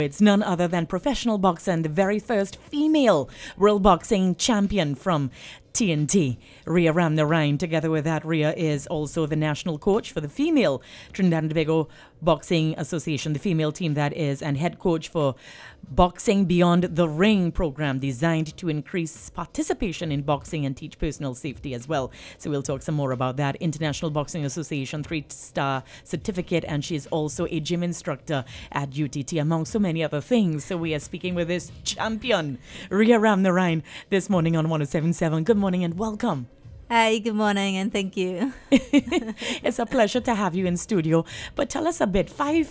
It's none other than professional boxer and the very first female world boxing champion from TNT, Ria Ramnarine. Together with that, Ria is also the national coach for the female Trinidad and Tobago Boxing Association, the female team that is, and head coach for Boxing Beyond the Ring program designed to increase participation in boxing and teach personal safety as well. So we'll talk some more about that. International Boxing Association 3-star certificate, and she's also a gym instructor at UTT, among so many other things. So we are speaking with this champion, Ria Ramnarine, this morning on 107.7. Good morning and welcome. Hi, good morning and thank you. It's a pleasure to have you in studio. But tell us a bit, 5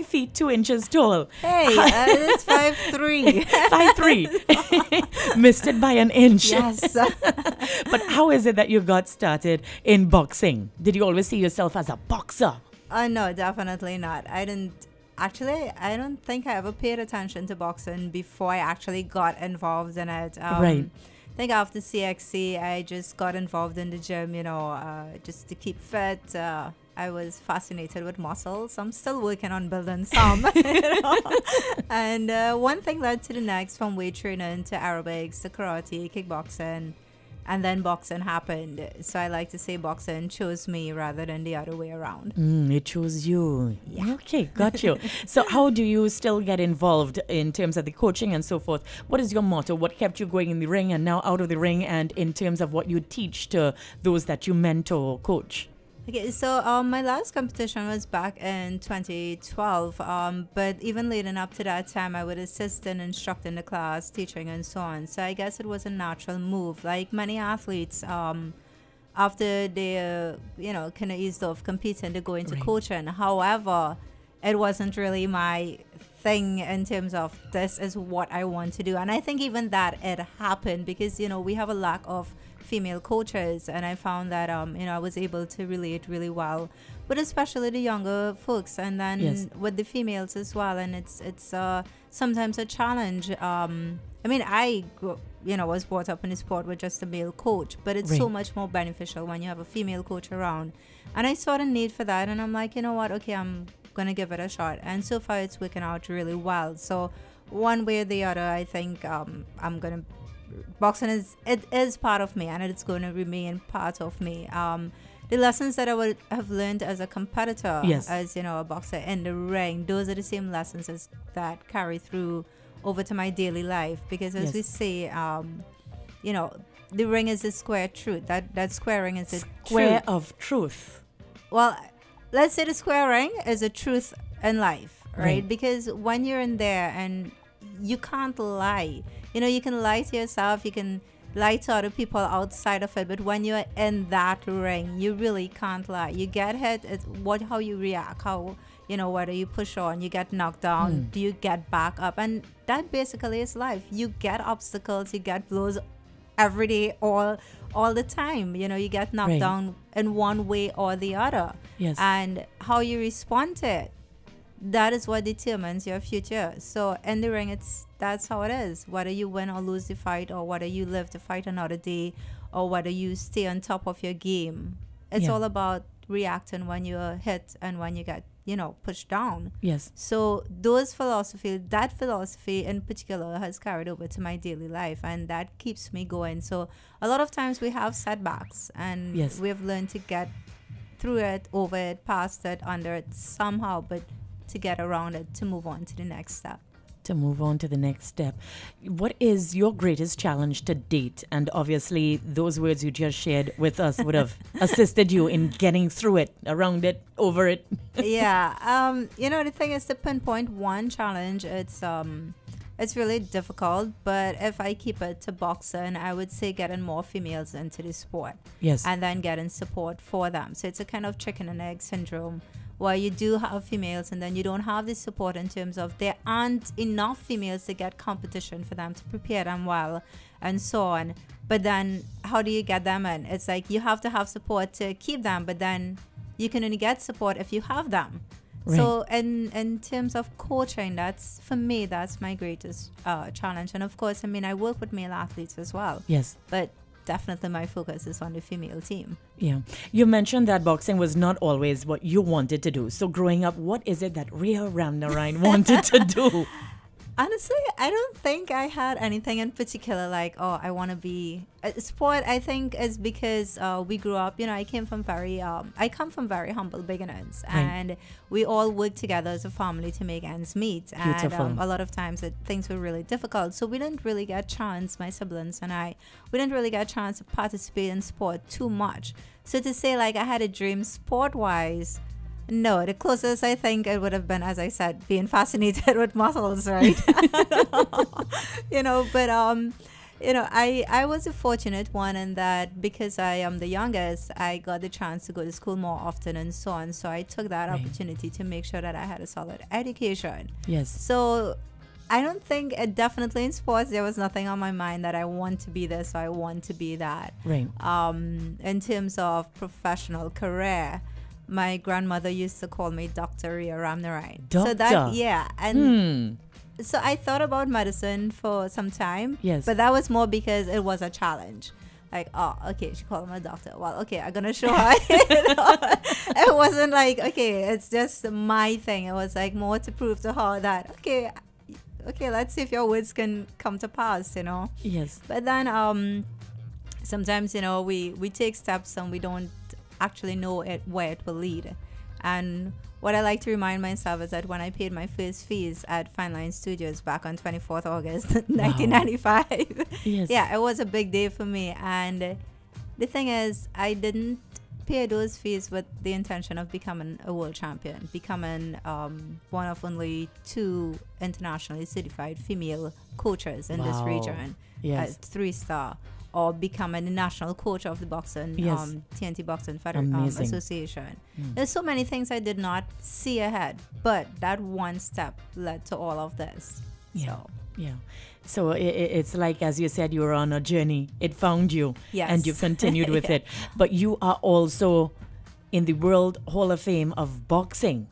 feet 2 inches tall. Hey, it's 5'3". 5'3". Missed it by an inch. Yes. But how is it that you got started in boxing? Did you always see yourself as a boxer? No, definitely not. I don't think I ever paid attention to boxing before I actually got involved in it. Right. I think after CXC, I just got involved in the gym, just to keep fit. I was fascinated with muscles. I'm still working on building some. And one thing led to the next, from weight training to aerobics to karate, kickboxing, and then boxing happened. So I like to say boxing chose me rather than the other way around. It chose you. Yeah. Okay, got you. So how do you still get involved in terms of the coaching and so forth? What is your motto? What kept you going in the ring and now out of the ring, and in terms of what you teach to those that you mentor or coach? Okay, so my last competition was back in 2012, but even leading up to that time, I would assist in instructing the class, teaching and so on. So I guess it was a natural move. Like many athletes, after they, kind of eased off competing, they go into coaching. However, it wasn't really my thing in terms of this is what I want to do. And I think even that it happened because, we have a lack of female coaches, and I found that I was able to relate really well with especially the younger folks, and then with the females as well. And it's sometimes a challenge. I was brought up in the sport with just a male coach, but it's so much more beneficial when you have a female coach around. And I saw the need for that, and I'm like, you know what, okay, I'm gonna give it a shot. And so far it's working out really well. So one way or the other, I think boxing is part of me, and it's going to remain part of me. The lessons that I would have learned as a competitor, as a boxer in the ring, those are the same lessons that carry through over to my daily life. Because as we say, the ring is a square truth. That square ring is a square of truth. Well, let's say the square ring is a truth in life, right? Because when you're in there and you can't lie. You can lie to yourself, you can lie to other people outside of it, but when you're in that ring, you really can't lie. You get hit, it's how you react, how, whether you push on, you get knocked down, do you get back up? And that basically is life. You get obstacles, you get blows every day, all the time. You get knocked down in one way or the other. Yes. And how you respond to it, that is what determines your future. So in the ring, that's how it is. Whether you win or lose the fight, or whether you live to fight another day, or whether you stay on top of your game, it's all about reacting when you're hit and when you get pushed down. Yes. So that philosophy in particular has carried over to my daily life, and that keeps me going. So a lot of times we have setbacks, and we've learned to get through it, over it, past it, under it somehow, but to get around it, to move on to the next step. What is your greatest challenge to date? And obviously those words you just shared with us would have assisted you in getting through it, around it, over it. The thing is to pinpoint one challenge. It's really difficult, but if I keep it to boxing, I would say getting more females into the sport. Yes. And then getting support for them. So it's a kind of chicken and egg syndrome, where you do have females and then you don't have the support in terms of there aren't enough females to get competition for them to prepare them well and so on. But then how do you get them in? It's like you have to have support to keep them, but then you can only get support if you have them. So in terms of coaching, that's my greatest challenge. And of course, I work with male athletes as well. Yes. But definitely my focus is on the female team. Yeah. You mentioned that boxing was not always what you wanted to do. So growing up, what is it that Ria Ramnarine wanted to do? Honestly, I don't think I had anything in particular like, oh, I want to be sport. I think is because we grew up, I come from very humble beginnings, and we all worked together as a family to make ends meet. Beautiful. And a lot of times things were really difficult, so we didn't really get a chance, my siblings and I, we didn't really get a chance to participate in sport too much. So to say like I had a dream sport-wise, no, the closest I think it would have been, as I said, being fascinated with muscles, right? I was a fortunate one in that because I am the youngest, I got the chance to go to school more often and so on. So I took that opportunity to make sure that I had a solid education. Yes. So I don't think, definitely in sports, there was nothing on my mind that I want to be this or I want to be that. Right. In terms of professional career, my grandmother used to call me Dr. Ria Ramnarine. Doctor. So that, yeah. And so I thought about medicine for some time. Yes. But that was more because it was a challenge. Like, oh, okay, she called me a doctor. Well, okay, I'm going to show her. It wasn't like, okay, it's just my thing. It was like more to prove to her that, okay, let's see if your words can come to pass, Yes. But then sometimes, we take steps and we don't actually know where it will lead. And what I like to remind myself is that when I paid my first fees at Fine Line Studios back on 24th August 1995, yes. Yeah, it was a big day for me. And the thing is, I didn't pay those fees with the intention of becoming a world champion, becoming one of only 2 internationally certified female coaches in this region, yes. 3-star, or becoming the national coach of the boxing, TNT Boxing Association. There's so many things I did not see ahead, but that one step led to all of this. Yeah. Yeah. So it's like, as you said, you were on a journey. It found you. Yes. And you continued with it. But you are also in the World Hall of Fame of Boxing.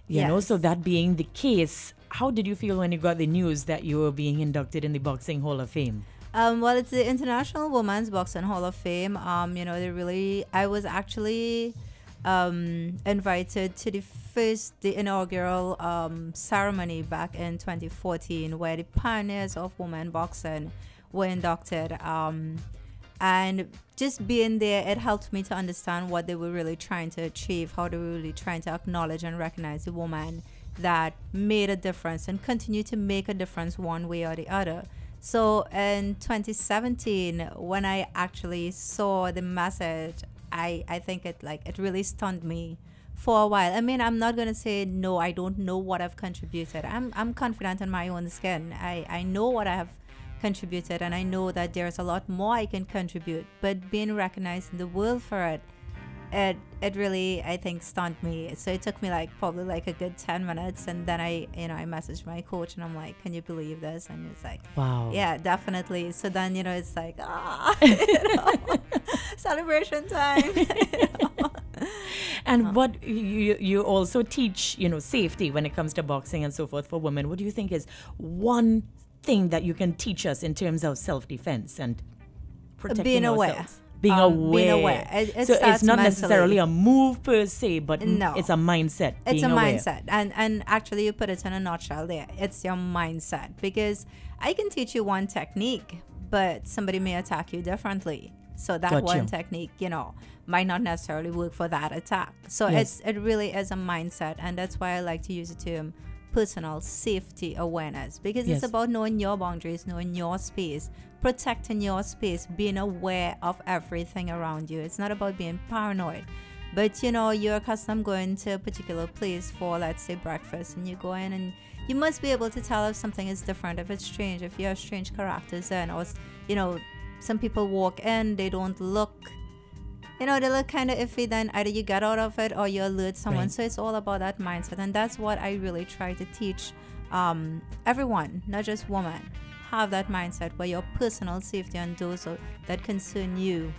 You know, so that being the case, how did you feel when you got the news that you were being inducted in the Boxing Hall of Fame? Well, it's the International Women's Boxing Hall of Fame. I was actually invited to the inaugural ceremony back in 2014, where the pioneers of women boxing were inducted. And just being there, it helped me to understand what they were really trying to achieve, how they were really trying to acknowledge and recognize the woman that made a difference and continue to make a difference one way or the other. So in 2017, when I actually saw the message, I think it really stunned me for a while. I mean, I'm not going to say, no, I don't know what I've contributed. I'm confident in my own skin. I know what I have contributed, and I know that there's a lot more I can contribute. But being recognized in the world for it, it really, I think, stunned me. So it took me probably a good 10 minutes, and then I messaged my coach and I'm like, can you believe this? And it's like, wow, yeah, definitely. So then it's like, celebration time. And what you also teach, safety when it comes to boxing and so forth for women. What do you think is one thing that you can teach us in terms of self-defense and protecting ourselves? Being aware. It so it's not mentally. Necessarily a move per se, but no. It's a mindset. It's a aware. mindset. And actually you put it in a nutshell there. It's your mindset. Because I can teach you one technique, but somebody may attack you differently. So that one technique, might not necessarily work for that attack. So yes. it really is a mindset. And that's why I like to use the term personal safety awareness. Because yes. it's about knowing your boundaries, knowing your space, protecting your space, being aware of everything around you. It's not about being paranoid, but you're accustomed going to a particular place for, let's say, breakfast, and you go in and you must be able to tell if something is different, if it's strange, if you have strange characters in, or some people walk in, they don't look, they look kind of iffy, then either you get out of it or you alert someone. Right. So it's all about that mindset, and that's what I really try to teach everyone, not just women. Have that mindset where your personal safety and those that concern you,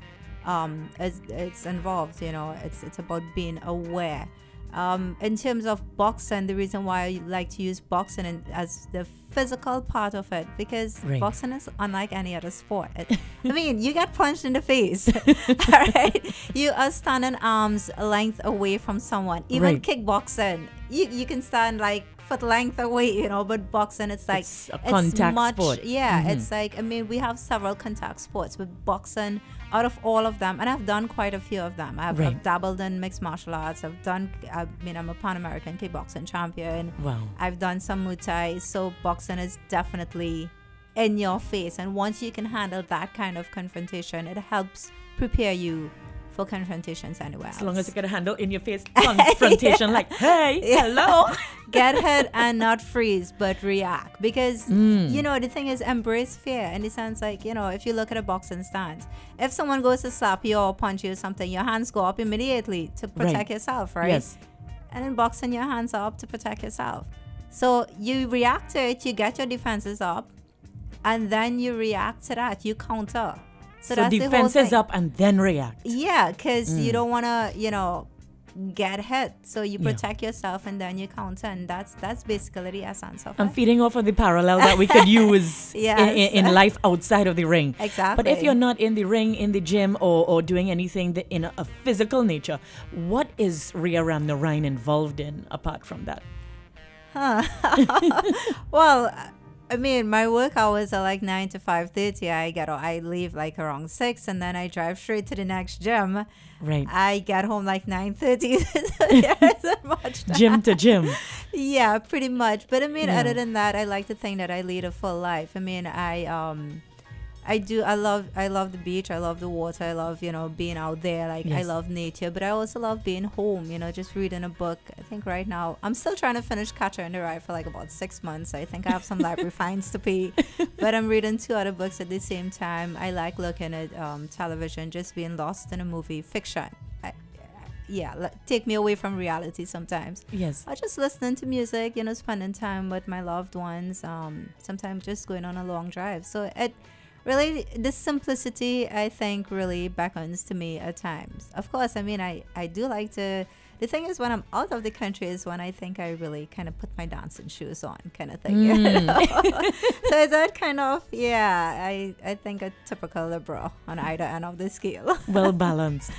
it's involved. It's about being aware. In terms of boxing, the reason why I like to use boxing as the physical part of it, because boxing is unlike any other sport. I mean, you get punched in the face, all right? You are standing arms length away from someone. Even kickboxing, you can stand like foot length away, you know, but boxing, it's like it's a contact sport. Yeah, it's like, I mean, we have several contact sports, but boxing, out of all of them, and I've done quite a few of them. I've dabbled in mixed martial arts. I'm a Pan-American kickboxing champion. Wow. I've done some Muay Thai. So boxing is definitely in your face. And once you can handle that kind of confrontation, it helps prepare you for confrontations anywhere else. As long as you can handle in your face confrontation, like, hey, hello. Get hit and not freeze, but react. Because, you know, the thing is, embrace fear in the sense, like, you know, if you look at a boxing stance, if someone goes to slap you or punch you or something, your hands go up immediately to protect yourself, right? Yes. And in boxing, your hands are up to protect yourself. So you react to it, you get your defenses up, and then you react to that, you counter. So that's defense is up and then react. Yeah, because you don't want to, you know, get hit. So you protect yourself and then you counter. And that's basically the essence of it. I'm feeding off of the parallel that we could use in life outside of the ring. Exactly. But if you're not in the ring, in the gym, or doing anything in a physical nature, what is Ria Ramnarine involved in apart from that? Well, I mean, my work hours are like 9 to 5:30. I leave like around 6, and then I drive straight to the next gym. Right. I get home like 9:30. There isn't much time. Gym to gym. Yeah, pretty much. But I mean, other than that, I like to think that I lead a full life. I mean, I love the beach. I love the water. I love, you know, being out there. Like, I love nature, but I also love being home, you know, just reading a book. I think right now I'm still trying to finish Catcher in the Rye for like about 6 months. I think I have some library fines to pay, but I'm reading 2 other books at the same time. I like looking at television, just being lost in a movie, fiction. Take me away from reality sometimes. Yes. Or just listening to music, you know, spending time with my loved ones. Sometimes just going on a long drive. So really, the simplicity, I think, really beckons to me at times. Of course, I mean, I do like to... The thing is, when I'm out of the country is when I think I really kind of put my dancing shoes on, kind of thing. You know? So is that kind of, I think a typical liberal on either end of the scale. Well balanced.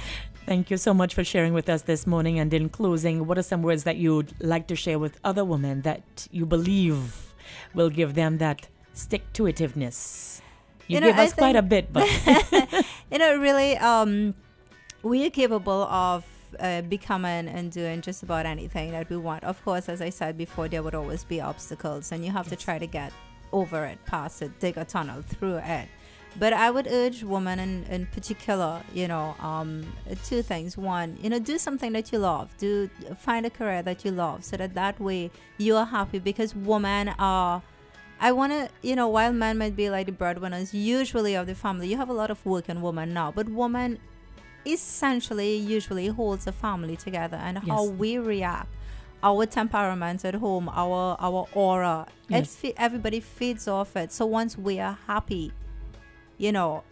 Thank you so much for sharing with us this morning. And in closing, what are some words that you'd like to share with other women that you believe will give them that stick-to-itiveness? You give us quite a bit, but you know, really, we are capable of becoming and doing just about anything that we want. Of course, as I said before, there would always be obstacles, and you have to try to get over it, past it, dig a tunnel through it. But I would urge women in particular, you know, 2 things. One, you know, do something that you love. Find a career that you love, so that way you are happy, because women are... I want to, you know, while men might be like the breadwinners usually of the family, you have a lot of working women now, but woman essentially usually holds a family together, and how we react, our temperament at home, our aura, everybody feeds off it. So once we are happy, you know,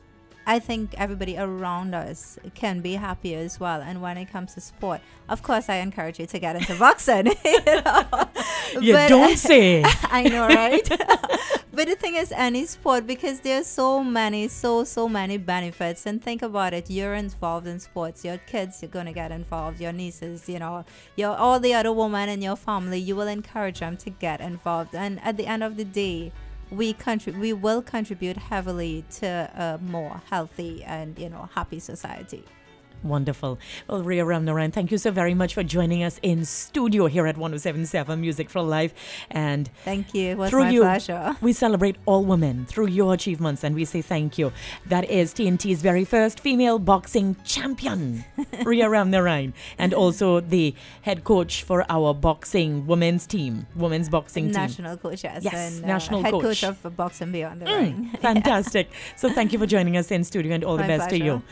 I think everybody around us can be happy as well. And when it comes to sport, of course, I encourage you to get into boxing. You don't say. I know, right? But the thing is, any sport, because there's so many benefits. And think about it. You're involved in sports. Your kids, you're going to get involved. Your nieces, you know, all the other women in your family, you will encourage them to get involved. And at the end of the day, we will contribute heavily to a more healthy and, you know, happy society. Wonderful. Well, Ria Ramnarine, thank you so very much for joining us in studio here at 107.7 Music for Life. And thank you. It was my pleasure. We celebrate all women through your achievements, and we say thank you. That is TNT's very first female boxing champion, Ria Ramnarine, and also the head coach for our boxing women's boxing team. National coach, yes. Yes, and, national head coach of Boxing Beyond the Ring. Fantastic. So thank you for joining us in studio, and all the best to you.